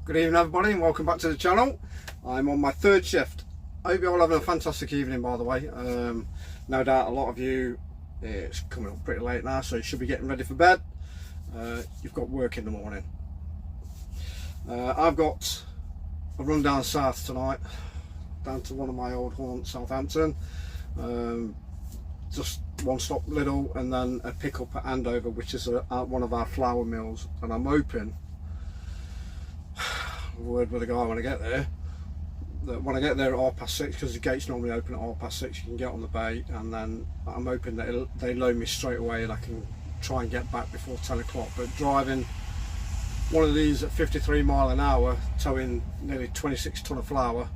Good evening everybody and welcome back to the channel. I'm on my third shift. I hope you're all having a fantastic evening, by the way. No doubt a lot of you, it's coming up pretty late now, so you should be getting ready for bed. You've got work in the morning. I've got a run down south tonight, down to one of my old haunts, Southampton. Just one stop Lidl and then a pickup at Andover, which is at one of our flour mills, and I'm hoping, word with the guy when I get there, that when I get there at 6:30, because the gates normally open at 6:30, you can get on the bay, and then I'm hoping that they load me straight away and I can try and get back before 10 o'clock. But driving one of these at 53 mile an hour, towing nearly 26 ton of flour,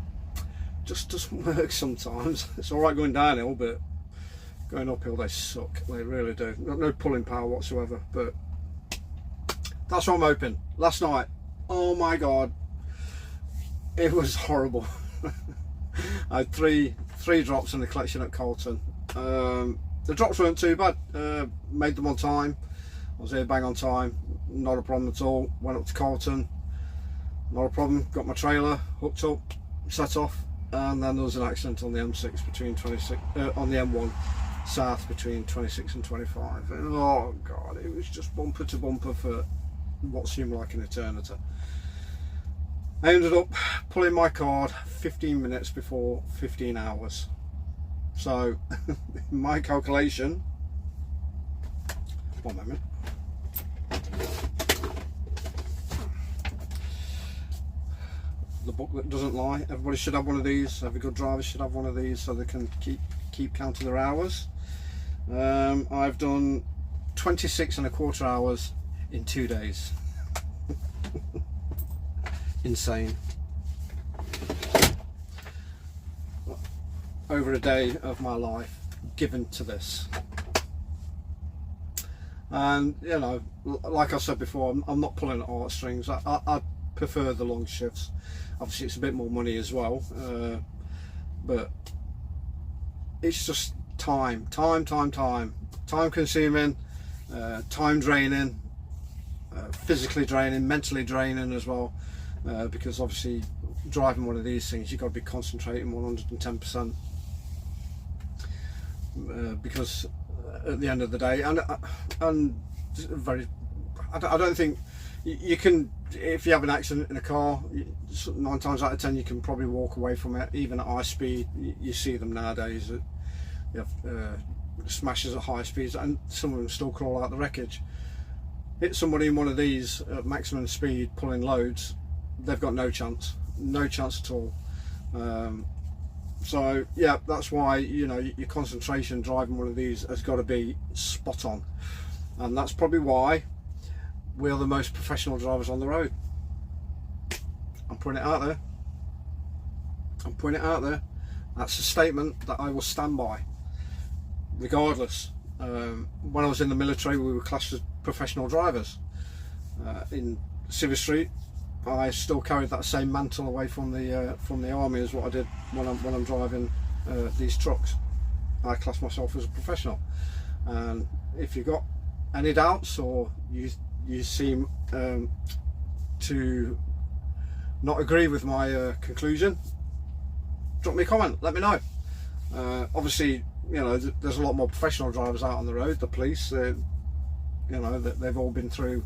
just doesn't work sometimes. It's alright going downhill, but going uphill they suck, they really do. No pulling power whatsoever, but that's what I'm hoping. Last night, oh my god, it was horrible. I had three drops in the collection at Colton. The drops weren't too bad. Made them on time. I was there bang on time, not a problem at all. Went up to Colton, not a problem. Got my trailer hooked up, set off, and then there was an accident on the M6 between 26 on the M1 south between 26 and 25. And oh god, it was just bumper to bumper for what seemed like an eternity. I ended up pulling my card 15 minutes before 15 hours. So, my calculation, one moment. The book that doesn't lie. Everybody should have one of these. Every good driver should have one of these so they can keep count of their hours. I've done 26.25 hours in 2 days. Insane. Over a day of my life given to this. And you know, like I said before, I'm not pulling at heartstrings. I prefer the long shifts. Obviously it's a bit more money as well, but it's just time consuming, time draining, physically draining, mentally draining as well, because obviously driving one of these things you've got to be concentrating 110%, because at the end of the day, and I don't think you can, if you have an accident in a car, 9 times out of 10 you can probably walk away from it. Even at high speed, you see them nowadays, that you have smashes at high speeds, and some of them still crawl out the wreckage. Hit somebody in one of these at maximum speed pulling loads, they've got no chance at all. So yeah, that's why, you know, your concentration driving one of these has got to be spot on, and that's probably why we're the most professional drivers on the road. I'm putting it out there. That's a statement that I will stand by regardless. When I was in the military, we were classed as professional drivers. In Civvy Street, I still carried that same mantle away from the army as what I did when I'm driving these trucks. I class myself as a professional, and if you got any doubts or you seem to not agree with my conclusion, drop me a comment, let me know. Obviously, you know, there's a lot more professional drivers out on the road. The police, you know, they've all been through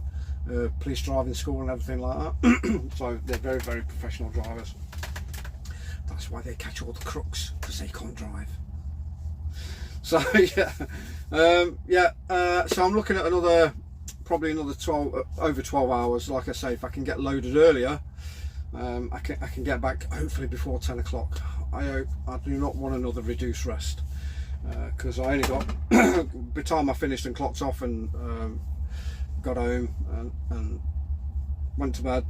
police driving school and everything like that. So they're very, very professional drivers. That's why they catch all the crooks, because they can't drive. So yeah, so I'm looking at probably another 12, over 12 hours. Like I say, if I can get loaded earlier, I can get back hopefully before 10 o'clock. I do not want another reduced rest, because I only got, by the time I finished and clocked off and got home and went to bed,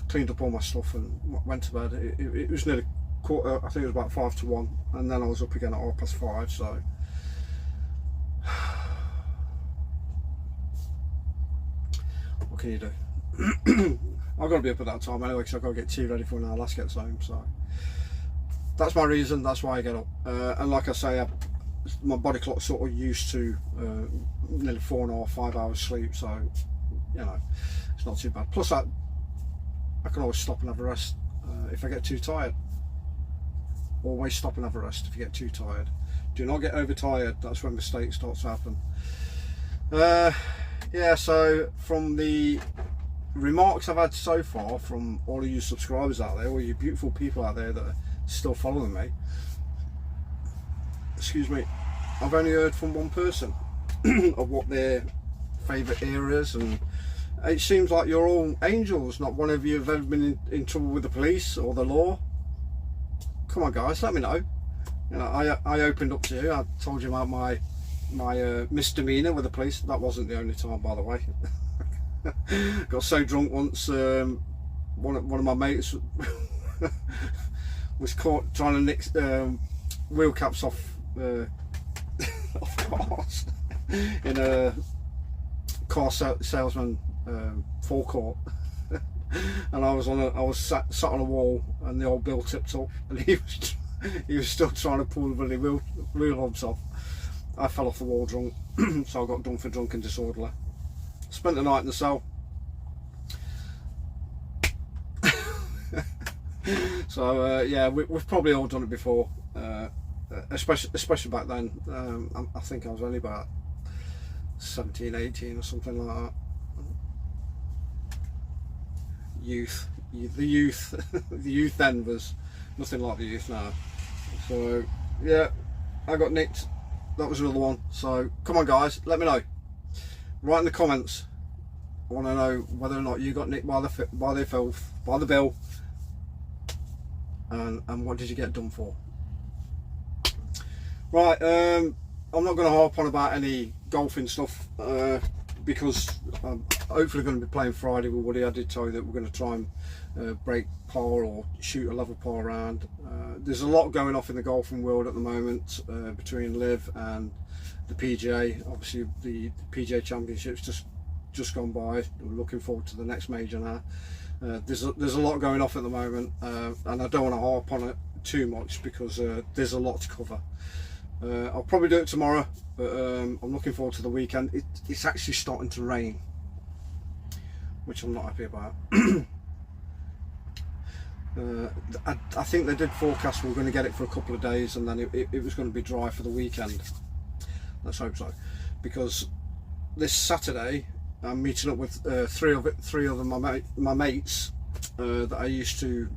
cleaned up all my stuff and went to bed, it was nearly quarter, I think it was about 5 to 1, and then I was up again at 5:30, so what can you do? I've got to be up at that time anyway, because I've got to get tea ready for when our lass gets home. So that's my reason, that's why I get up. And like I say, my body clock's sort of used to nearly 4.5–5 hours sleep, so you know, it's not too bad. Plus I can always stop and have a rest if I get too tired. Always stop and have a rest if you get too tired. Do not get overtired, that's when mistakes start to happen. Yeah, so from the remarks I've had so far from all of you subscribers out there, all you beautiful people out there that are still following me, excuse me, I've only heard from one person of what their favourite era is, and it seems like you're all angels. Not one of you have ever been in trouble with the police or the law. Come on guys, let me know. You know, I opened up to you, I told you about my misdemeanour with the police. That wasn't the only time, by the way. Got so drunk once, one of my mates was caught trying to nick wheel caps off cars in a car salesman forecourt. And I was sat on a wall, and the old bill tipped up, and he was still trying to pull the bloody wheel hubs off. I fell off the wall drunk, so I got done for drunk and disorderly. Spent the night in the cell. So yeah, we've probably all done it before, especially back then. I think I was only about 17, 18 or something like that. The youth then was nothing like the youth now. So yeah, I got nicked. That was another one. So come on guys, let me know. Write in the comments. I want to know whether or not you got nicked by the filth, by the bill, and what did you get done for. Right, I'm not going to harp on about any golfing stuff because I'm hopefully going to be playing Friday with Woody. I did tell you that we're going to try and break par or shoot a level par round. There's a lot going off in the golfing world at the moment between Liv and the PGA. Obviously the PGA Championship's just gone by. We're looking forward to the next major now. There's a lot going off at the moment, and I don't want to harp on it too much because there's a lot to cover. I'll probably do it tomorrow, but I'm looking forward to the weekend. It's actually starting to rain, which I'm not happy about. I think they did forecast we were going to get it for a couple of days, and then it was going to be dry for the weekend. Let's hope so, because this Saturday I'm meeting up with three other my mates that I used to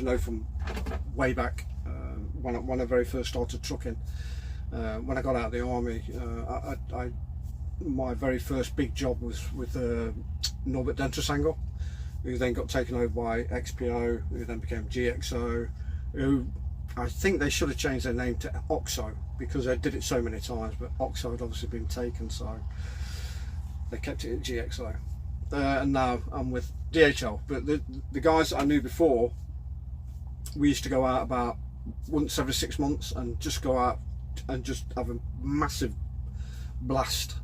know from way back when I very first started trucking. When I got out of the army, my very first big job was with Norbert Dentresangel, who then got taken over by XPO, who then became GXO, who I think they should have changed their name to Oxo because they did it so many times, but Oxo had obviously been taken, so they kept it at GXO. And now I'm with DHL. But the guys that I knew before, we used to go out about once every 6 months and just go out and just have a massive blast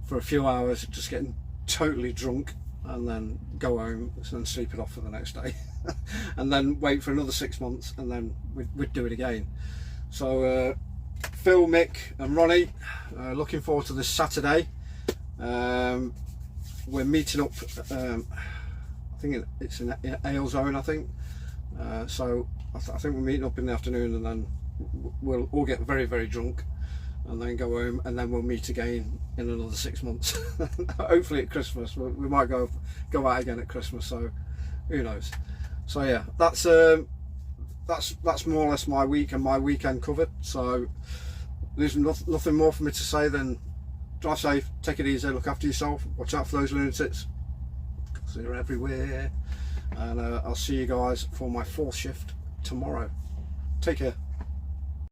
for a few hours, just getting totally drunk, and then go home and sleep it off for the next day. And then wait for another 6 months, and then we'd do it again. So Phil, Mick and Ronnie, looking forward to this Saturday. We're meeting up, I think it's in Aylzone, I think. So I think we're meeting up in the afternoon, and then we'll all get very, very drunk and then go home, and then we'll meet again in another 6 months. Hopefully at Christmas. We might go out again at Christmas, so who knows. So yeah, that's more or less my week and my weekend covered. So there's nothing more for me to say than drive safe, take it easy, look after yourself, watch out for those lunatics because they're everywhere, and I'll see you guys for my 4th shift tomorrow. Take care.